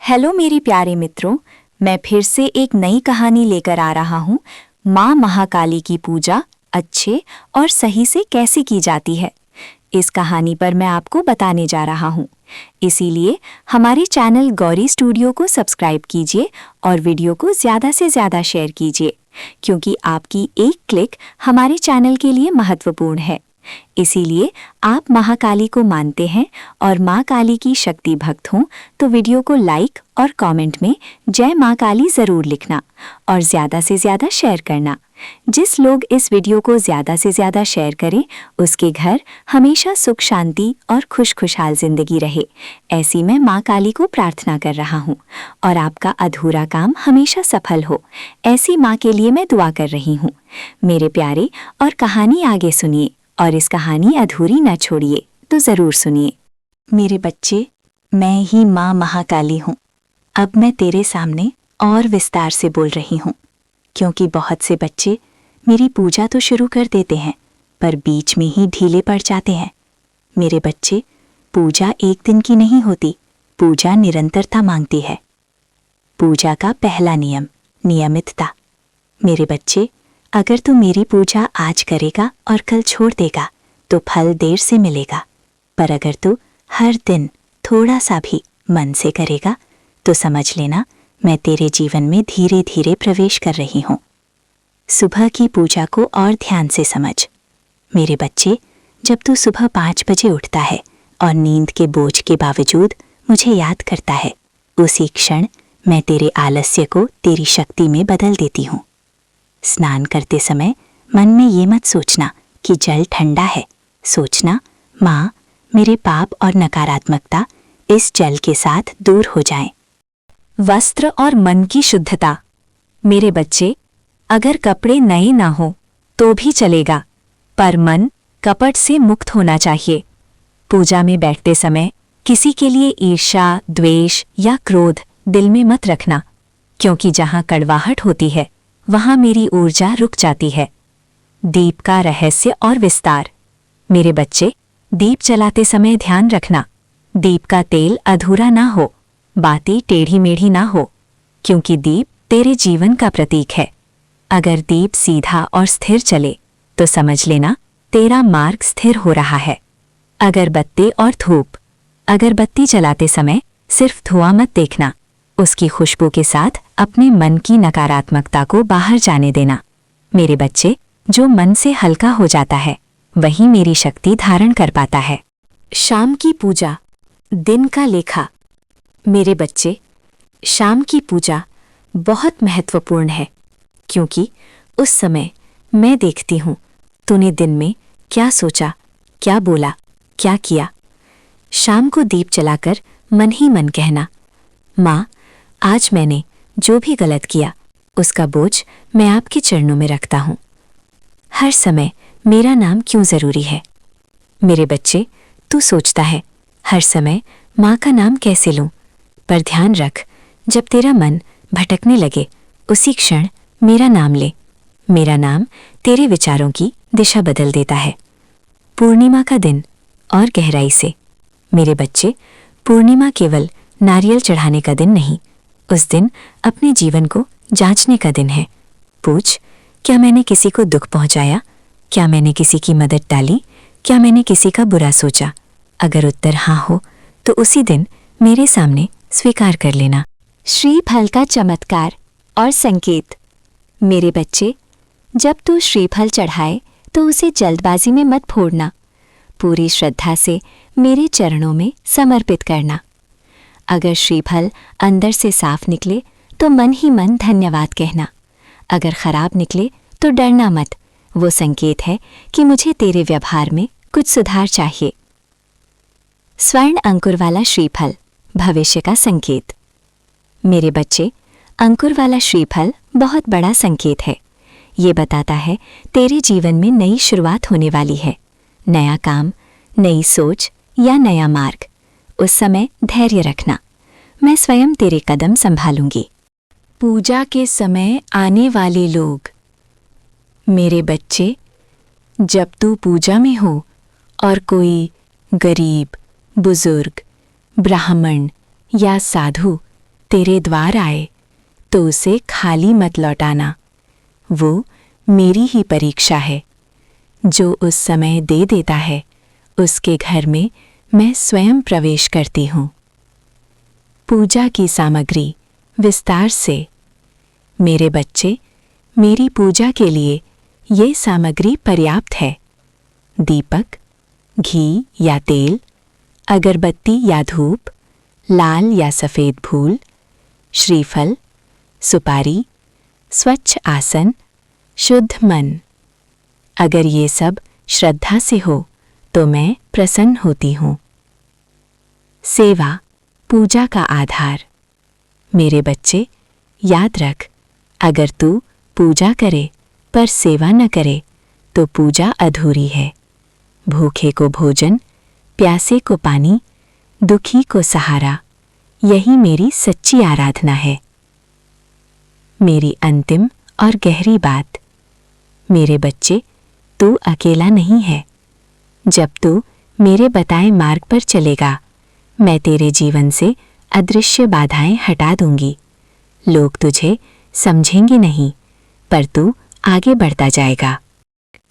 Hello मेरे प्यारे मित्रों, मैं फिर से एक नई कहानी लेकर आ रहा हूँ। माँ महाकाली की पूजा अच्छे और सही से कैसे की जाती है, इस कहानी पर मैं आपको बताने जा रहा हूँ। इसीलिए हमारे चैनल गौरी स्टूडियो को सब्सक्राइब कीजिए और वीडियो को ज़्यादा से ज़्यादा शेयर कीजिए, क्योंकि आपकी एक क्लिक हमारे चैनल के लिए महत्वपूर्ण है। इसीलिए आप महाकाली को मानते हैं और माँ काली की शक्ति भक्त हों तो वीडियो को लाइक और कमेंट में जय माँ काली ज़रूर लिखना और ज़्यादा से ज़्यादा शेयर करना। जिस लोग इस वीडियो को ज़्यादा से ज़्यादा शेयर करें उसके घर हमेशा सुख शांति और खुशहाल ज़िंदगी रहे, ऐसी मैं माँ काली को प्रार्थना कर रहा हूँ। और आपका अधूरा काम हमेशा सफल हो, ऐसी माँ के लिए मैं दुआ कर रही हूँ। मेरे प्यारे, और कहानी आगे सुनिए और इस कहानी अधूरी न छोड़िए, तो ज़रूर सुनिए। मेरे बच्चे, मैं ही माँ महाकाली हूँ। अब मैं तेरे सामने और विस्तार से बोल रही हूँ, क्योंकि बहुत से बच्चे मेरी पूजा तो शुरू कर देते हैं पर बीच में ही ढीले पड़ जाते हैं। मेरे बच्चे, पूजा एक दिन की नहीं होती, पूजा निरंतरता मांगती है। पूजा का पहला नियम नियमितता। मेरे बच्चे, अगर तू मेरी पूजा आज करेगा और कल छोड़ देगा तो फल देर से मिलेगा, पर अगर तू हर दिन थोड़ा सा भी मन से करेगा तो समझ लेना मैं तेरे जीवन में धीरे धीरे प्रवेश कर रही हूँ। सुबह की पूजा को और ध्यान से समझ। मेरे बच्चे, जब तू सुबह 5 बजे उठता है और नींद के बोझ के बावजूद मुझे याद करता है, उसी क्षण मैं तेरे आलस्य को तेरी शक्ति में बदल देती हूँ। स्नान करते समय मन में ये मत सोचना कि जल ठंडा है, सोचना माँ, मेरे पाप और नकारात्मकता इस जल के साथ दूर हो जाएं। वस्त्र और मन की शुद्धता। मेरे बच्चे, अगर कपड़े नए ना हो तो भी चलेगा, पर मन कपट से मुक्त होना चाहिए। पूजा में बैठते समय किसी के लिए ईर्ष्या, द्वेष या क्रोध दिल में मत रखना, क्योंकि जहाँ कड़वाहट होती है वहाँ मेरी ऊर्जा रुक जाती है। दीप का रहस्य और विस्तार। मेरे बच्चे, दीप जलाते समय ध्यान रखना, दीप का तेल अधूरा ना हो, बातें टेढ़ी मेढ़ी ना हो, क्योंकि दीप तेरे जीवन का प्रतीक है। अगर दीप सीधा और स्थिर चले तो समझ लेना तेरा मार्ग स्थिर हो रहा है। अगरबत्ती और धूप। अगरबत्ती जलाते समय सिर्फ धुआं मत देखना, उसकी खुशबू के साथ अपने मन की नकारात्मकता को बाहर जाने देना। मेरे बच्चे, जो मन से हल्का हो जाता है वही मेरी शक्ति धारण कर पाता है। शाम की पूजा, दिन का लेखा। मेरे बच्चे, शाम की पूजा बहुत महत्वपूर्ण है, क्योंकि उस समय मैं देखती हूँ तूने दिन में क्या सोचा, क्या बोला, क्या किया। शाम को दीप जलाकर मन ही मन कहना, माँ, आज मैंने जो भी गलत किया उसका बोझ मैं आपके चरणों में रखता हूँ। हर समय मेरा नाम क्यों ज़रूरी है? मेरे बच्चे, तू सोचता है हर समय माँ का नाम कैसे लूँ, पर ध्यान रख, जब तेरा मन भटकने लगे उसी क्षण मेरा नाम ले। मेरा नाम तेरे विचारों की दिशा बदल देता है। पूर्णिमा का दिन और गहराई से। मेरे बच्चे, पूर्णिमा केवल नारियल चढ़ाने का दिन नहीं, उस दिन अपने जीवन को जांचने का दिन है। पूछ, क्या मैंने किसी को दुख पहुंचाया? क्या मैंने किसी की मदद डाली? क्या मैंने किसी का बुरा सोचा? अगर उत्तर हाँ हो तो उसी दिन मेरे सामने स्वीकार कर लेना। श्रीफल का चमत्कार और संकेत। मेरे बच्चे, जब तू श्रीफल चढ़ाए तो उसे जल्दबाजी में मत फोड़ना, पूरी श्रद्धा से मेरे चरणों में समर्पित करना। अगर श्रीफल अंदर से साफ निकले तो मन ही मन धन्यवाद कहना, अगर खराब निकले तो डरना मत, वो संकेत है कि मुझे तेरे व्यवहार में कुछ सुधार चाहिए। स्वर्ण अंकुर वाला श्रीफल, भविष्य का संकेत। मेरे बच्चे, अंकुर वाला श्रीफल बहुत बड़ा संकेत है। ये बताता है तेरे जीवन में नई शुरुआत होने वाली है, नया काम, नई सोच या नया मार्ग। उस समय धैर्य रखना, मैं स्वयं तेरे कदम संभालूंगी। पूजा के समय आने वाले लोग। मेरे बच्चे, जब तू पूजा में हो और कोई गरीब, बुजुर्ग, ब्राह्मण या साधु तेरे द्वार आए तो उसे खाली मत लौटाना। वो मेरी ही परीक्षा है। जो उस समय दे देता है उसके घर में मैं स्वयं प्रवेश करती हूँ। पूजा की सामग्री विस्तार से। मेरे बच्चे, मेरी पूजा के लिए ये सामग्री पर्याप्त है। दीपक, घी या तेल, अगरबत्ती या धूप, लाल या सफ़ेद फूल, श्रीफल, सुपारी, स्वच्छ आसन, शुद्ध मन। अगर ये सब श्रद्धा से हो तो मैं प्रसन्न होती हूँ। सेवा पूजा का आधार। मेरे बच्चे, याद रख, अगर तू पूजा करे पर सेवा न करे तो पूजा अधूरी है। भूखे को भोजन, प्यासे को पानी, दुखी को सहारा, यही मेरी सच्ची आराधना है। मेरी अंतिम और गहरी बात। मेरे बच्चे, तू अकेला नहीं है। जब तू मेरे बताए मार्ग पर चलेगा, मैं तेरे जीवन से अदृश्य बाधाएं हटा दूंगी। लोग तुझे समझेंगे नहीं, पर तू आगे बढ़ता जाएगा।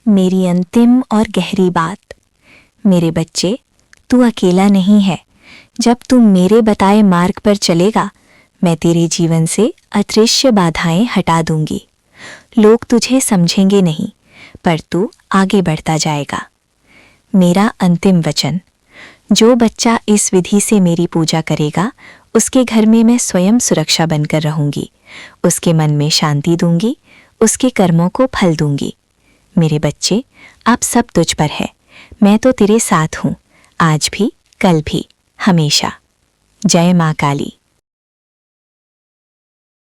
मेरी अंतिम और गहरी बात। मेरे बच्चे, तू अकेला नहीं है। जब तू मेरे बताए मार्ग पर चलेगा, मैं तेरे जीवन से अदृश्य बाधाएं हटा दूंगी। लोग तुझे समझेंगे नहीं, पर तू आगे बढ़ता जाएगा। मेरा अंतिम वचन। जो बच्चा इस विधि से मेरी पूजा करेगा, उसके घर में मैं स्वयं सुरक्षा बनकर रहूंगी। उसके मन में शांति दूंगी, उसके कर्मों को फल दूंगी। मेरे बच्चे, अब सब तुझ पर है। मैं तो तेरे साथ हूँ, आज भी, कल भी, हमेशा। जय माँ काली।